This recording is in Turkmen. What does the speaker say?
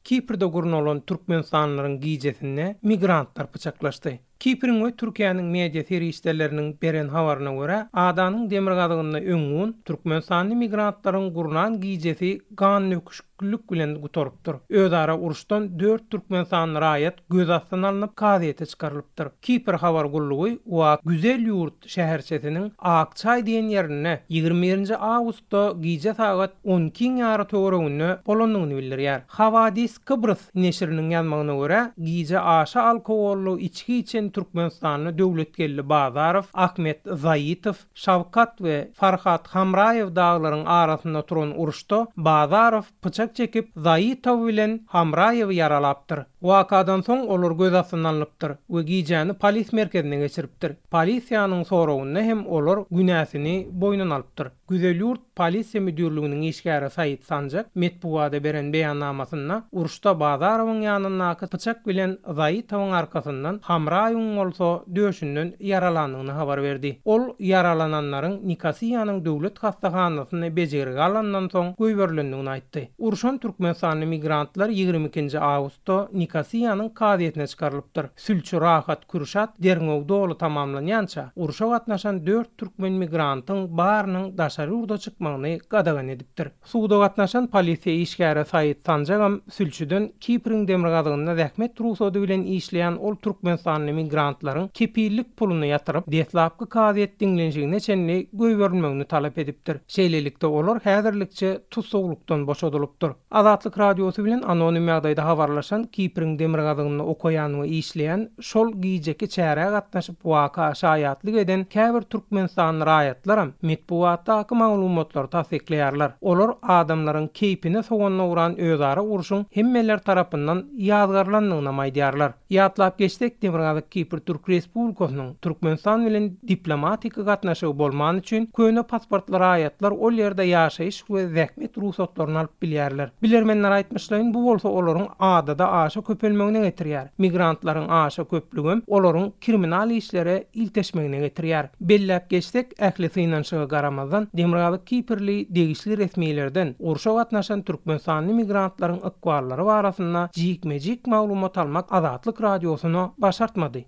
Kiprde gurun olan Türkmenistanlylaryň gijesine migrantlar pyçaklaşdy. Kipriň we Türkiýanyň media serişleriniň beren habaryna görä, adanyň demirgadygyna öňün Türkmenistanly migrantlaryň gurunan gijesi gan nöküşlük bilen gutorypdyr. Özara uruşdan 4 Türkmenistanly raýat göz astyna alynıp gazetede çykarylypdyr. Kipr habar gullugy wa Güzel Ýurt şäherçesiniň Akçay diýen ýerine 21-nji awgustda gije sagat 12 ýara töwereginde bolandygyny bildirýär. Havadis Kıbrıs neşriniň ýazmagyna görä, gije aşa alkogolly içki içen Türkmenistanly döwletgelli Bazarow, Ahmet Zayitow, Şawkat we Farhat Hamrayew daglaryň arasynda turan uruşda Bazarow pyçak çekip Zayitow bilen Hamrayew yaralapdyr. Wakadan soň olar göz astyna alynıpdyr we gijany polis merkezine geçiripdir. Polisiýanyň sorawyna hem olar günäsini boynuna alypdyr. Güzel Ýurt polisiýa müdürliginiň işgäri Saýit Sanjak metbuada beren beýannamasyna uruşda Bazarowyň ýanyna pyçak bilen Zayitowyň arkasyndan Hamrayew bolsa döşünden yaralandygyny habar berdi. Ol yaralananlaryň Nikasiýanyň döwlet hastahanasyna bejerige alandan soň göýberlendigini aýtdy. Uruşan Türkmenistanly migrantlar 22-nji awgustda Nikasiýanyň gazetine çykarylypdyr. Sülçü Rahat Kürşat derňew dolu tamamlanýança uruşa gatnaşan 4 türkmen migrantyň barynyň daşary urda çykmagyny gadagan edipdir. Suwda gatnaşan polisiýa işgäri Saýit Sanjagam sülçüden Kipriň demirgadygyna zähmet ruhsady bilen işleýän ol Türkmenistanly migrantlaryň kepillik puluny ýatyryp deslapky gazet dinlenşigine çenli göýberilmegini talap edipdir. Şeýlelikde olar häzirlikçe tutsuzlukdan boşadylypdyr. Azatlyk radiosu bilen anonim ýagdaýda habarlaşan Kipriň demirgadygyny okaýan we işleýän şol gijeki çäre gatnaşyp waka şaýatlyk eden käbir Türkmenistan raýatlaram metbuatdaky maglumatlary tasdikleýärler. Olar adamlaryň keypine sowanyna uran özara uruşyň hemmeler tarapyndan ýazgarlandygyna maýdýarlar. Ýatlap geçdik Demirgazyk Kipr Türk Respublikasynyň Türkmenistan bilen diplomatik gatnaşygy bolman üçin köne pasportlar raýatlar ol ýerde ýaşaýyş we zähmet ruhsatlaryny alyp bilýärler. Bilermenler aýtmyşlaryň bu bolsa olaryň adada aşa köpelmegine getirýär. Migrantlaryň aşa köplügü olaryň kriminal işlere ilteşmegine getirýär. Bellap geçdik ähli synanşyga garamazdan Demirgazyk Kiprli degişli resmiýetlerden uruşa gatnaşan Türkmenistanly migrantlaryň ykbarlary barasynda jikmejik maglumat almak Azatlyk radiosyna başartmady.